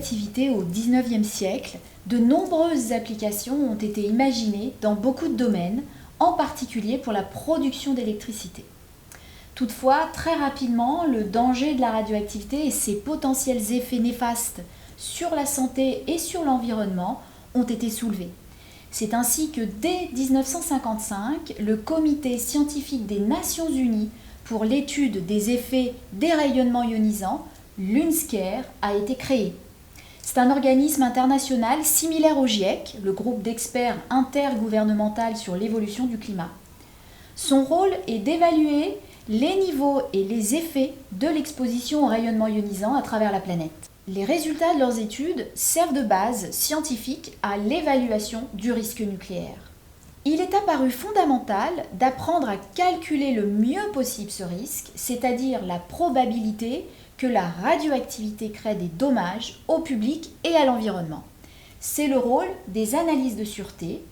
radioactivité au XIXe siècle, de nombreuses applications ont été imaginées dans beaucoup de domaines, en particulier pour la production d'électricité. Toutefois, très rapidement, le danger de la radioactivité et ses potentiels effets néfastes sur la santé et sur l'environnement ont été soulevés. C'est ainsi que dès 1955, le Comité scientifique des Nations Unies pour l'étude des effets des rayonnements ionisants, l'UNSCEAR, a été créé. C'est un organisme international similaire au GIEC, le groupe d'experts intergouvernemental sur l'évolution du climat. Son rôle est d'évaluer les niveaux et les effets de l'exposition aux rayonnements ionisants à travers la planète. Les résultats de leurs études servent de base scientifique à l'évaluation du risque nucléaire. Il est apparu fondamental d'apprendre à calculer le mieux possible ce risque, c'est-à-dire la probabilité que la radioactivité crée des dommages au public et à l'environnement. C'est le rôle des analyses de sûreté.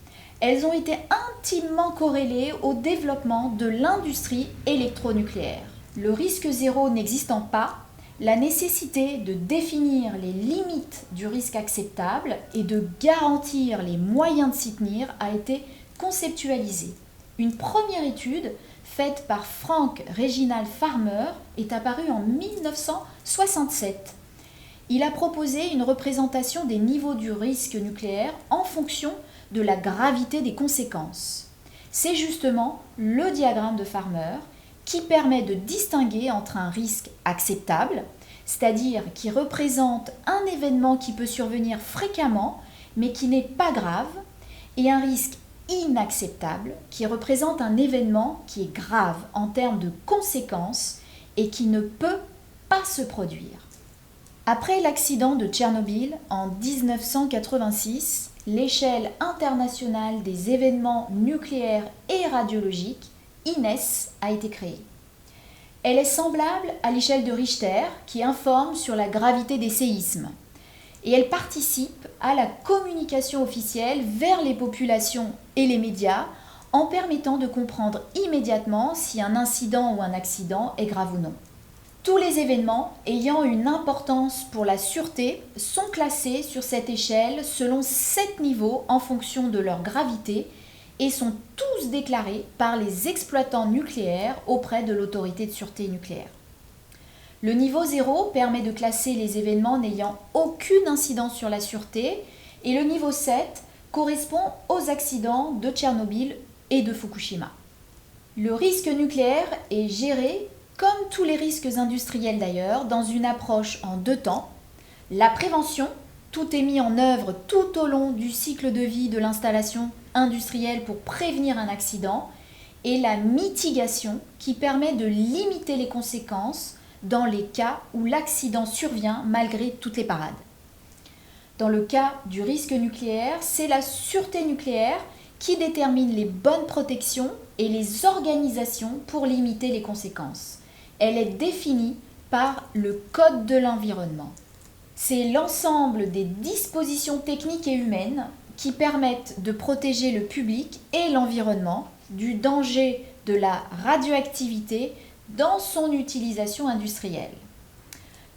Elles ont été intimement corrélées au développement de l'industrie électronucléaire. Le risque zéro n'existant pas, la nécessité de définir les limites du risque acceptable et de garantir les moyens de s'y tenir a été conceptualisée. Une première étude faite par Frank Reginald Farmer est apparue en 1967. Il a proposé une représentation des niveaux du risque nucléaire en fonction de la gravité des conséquences. C'est justement le diagramme de Farmer qui permet de distinguer entre un risque acceptable, c'est-à-dire qui représente un événement qui peut survenir fréquemment mais qui n'est pas grave, et un risque inacceptable qui représente un événement qui est grave en termes de conséquences et qui ne peut pas se produire. Après l'accident de Tchernobyl en 1986, l'échelle internationale des événements nucléaires et radiologiques, INES, a été créée. Elle est semblable à l'échelle de Richter qui informe sur la gravité des séismes. Et elle participe à la communication officielle vers les populations et les médias en permettant de comprendre immédiatement si un incident ou un accident est grave ou non. Tous les événements ayant une importance pour la sûreté sont classés sur cette échelle selon 7 niveaux en fonction de leur gravité et sont tous déclarés par les exploitants nucléaires auprès de l'autorité de sûreté nucléaire. Le niveau 0 permet de classer les événements n'ayant aucune incidence sur la sûreté et le niveau 7 correspond aux accidents de Tchernobyl et de Fukushima. Le risque nucléaire est géré, comme tous les risques industriels d'ailleurs, dans une approche en 2 temps. La prévention, tout est mis en œuvre tout au long du cycle de vie de l'installation industrielle pour prévenir un accident, et la mitigation qui permet de limiter les conséquences dans les cas où l'accident survient malgré toutes les parades. Dans le cas du risque nucléaire, c'est la sûreté nucléaire qui détermine les bonnes protections et les organisations pour limiter les conséquences. Elle est définie par le Code de l'environnement. C'est l'ensemble des dispositions techniques et humaines qui permettent de protéger le public et l'environnement du danger de la radioactivité dans son utilisation industrielle.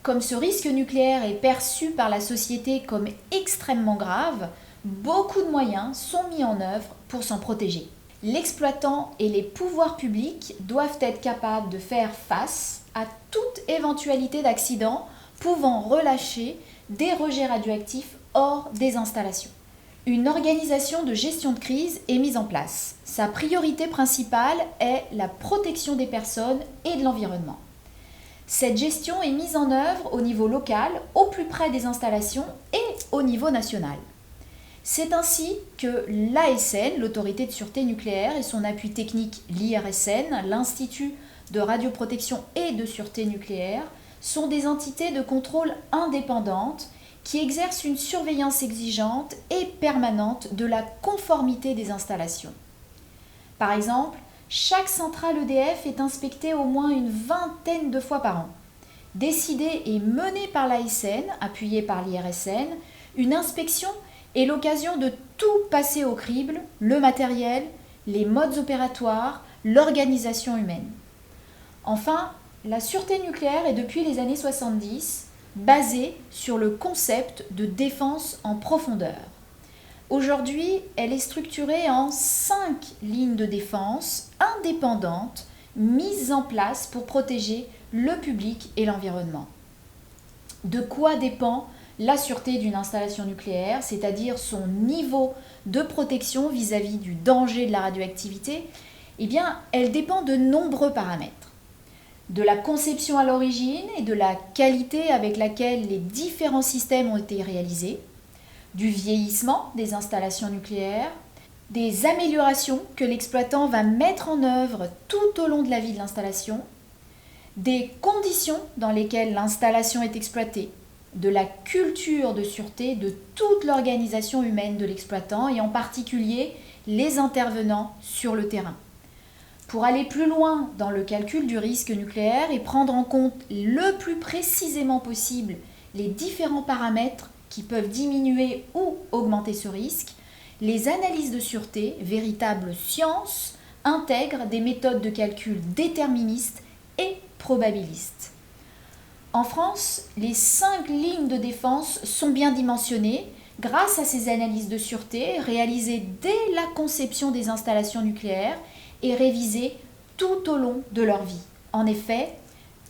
Comme ce risque nucléaire est perçu par la société comme extrêmement grave, beaucoup de moyens sont mis en œuvre pour s'en protéger. L'exploitant et les pouvoirs publics doivent être capables de faire face à toute éventualité d'accident pouvant relâcher des rejets radioactifs hors des installations. Une organisation de gestion de crise est mise en place. Sa priorité principale est la protection des personnes et de l'environnement. Cette gestion est mise en œuvre au niveau local, au plus près des installations et au niveau national. C'est ainsi que l'ASN, l'Autorité de sûreté nucléaire, et son appui technique l'IRSN, l'Institut de radioprotection et de sûreté nucléaire, sont des entités de contrôle indépendantes qui exercent une surveillance exigeante et permanente de la conformité des installations. Par exemple, chaque centrale EDF est inspectée au moins une 20aine de fois par an. Décidée et menée par l'ASN, appuyée par l'IRSN, une inspection est l'occasion de tout passer au crible, le matériel, les modes opératoires, l'organisation humaine. Enfin, la sûreté nucléaire est depuis les années 70 basée sur le concept de défense en profondeur. Aujourd'hui, elle est structurée en 5 lignes de défense indépendantes mises en place pour protéger le public et l'environnement. De quoi dépend la sûreté d'une installation nucléaire, c'est-à-dire son niveau de protection vis-à-vis du danger de la radioactivité? Eh bien, elle dépend de nombreux paramètres. De la conception à l'origine et de la qualité avec laquelle les différents systèmes ont été réalisés, du vieillissement des installations nucléaires, des améliorations que l'exploitant va mettre en œuvre tout au long de la vie de l'installation, des conditions dans lesquelles l'installation est exploitée, de la culture de sûreté de toute l'organisation humaine de l'exploitant et en particulier les intervenants sur le terrain. Pour aller plus loin dans le calcul du risque nucléaire et prendre en compte le plus précisément possible les différents paramètres qui peuvent diminuer ou augmenter ce risque, les analyses de sûreté, véritables sciences, intègrent des méthodes de calcul déterministes et probabilistes. En France, les 5 lignes de défense sont bien dimensionnées grâce à ces analyses de sûreté réalisées dès la conception des installations nucléaires et révisées tout au long de leur vie. En effet,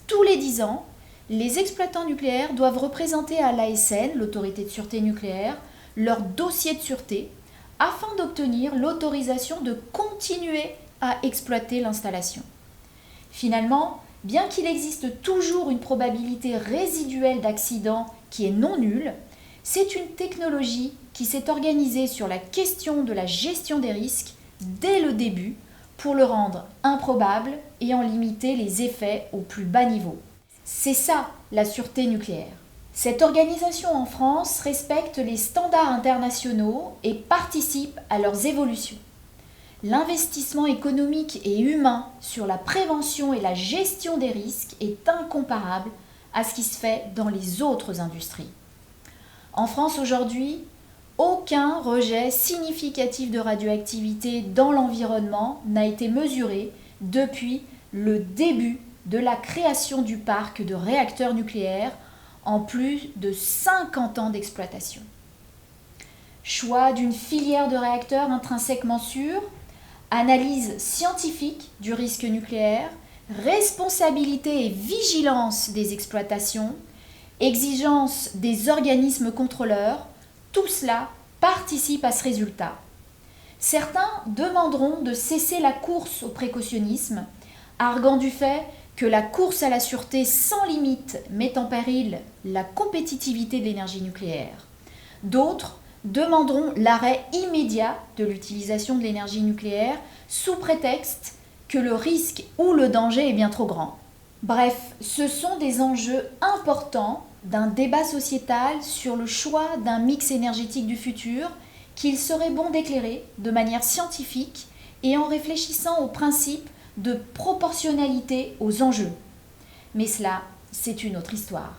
tous les 10 ans, les exploitants nucléaires doivent représenter à l'ASN, l'autorité de sûreté nucléaire, leur dossier de sûreté afin d'obtenir l'autorisation de continuer à exploiter l'installation. Finalement, bien qu'il existe toujours une probabilité résiduelle d'accident qui est non nulle, c'est une technologie qui s'est organisée sur la question de la gestion des risques dès le début pour le rendre improbable et en limiter les effets au plus bas niveau. C'est ça, la sûreté nucléaire. Cette organisation en France respecte les standards internationaux et participe à leurs évolutions. L'investissement économique et humain sur la prévention et la gestion des risques est incomparable à ce qui se fait dans les autres industries. En France aujourd'hui, aucun rejet significatif de radioactivité dans l'environnement n'a été mesuré depuis le début de la création du parc de réacteurs nucléaires en plus de 50 ans d'exploitation. Choix d'une filière de réacteurs intrinsèquement sûrs, analyse scientifique du risque nucléaire, responsabilité et vigilance des exploitations, exigence des organismes contrôleurs, tout cela participe à ce résultat. Certains demanderont de cesser la course au précautionnisme, arguant du fait que la course à la sûreté sans limite met en péril la compétitivité de l'énergie nucléaire. D'autres demanderont l'arrêt immédiat de l'utilisation de l'énergie nucléaire sous prétexte que le risque ou le danger est bien trop grand. Bref, ce sont des enjeux importants d'un débat sociétal sur le choix d'un mix énergétique du futur qu'il serait bon d'éclairer de manière scientifique et en réfléchissant au principe de proportionnalité aux enjeux. Mais cela, c'est une autre histoire.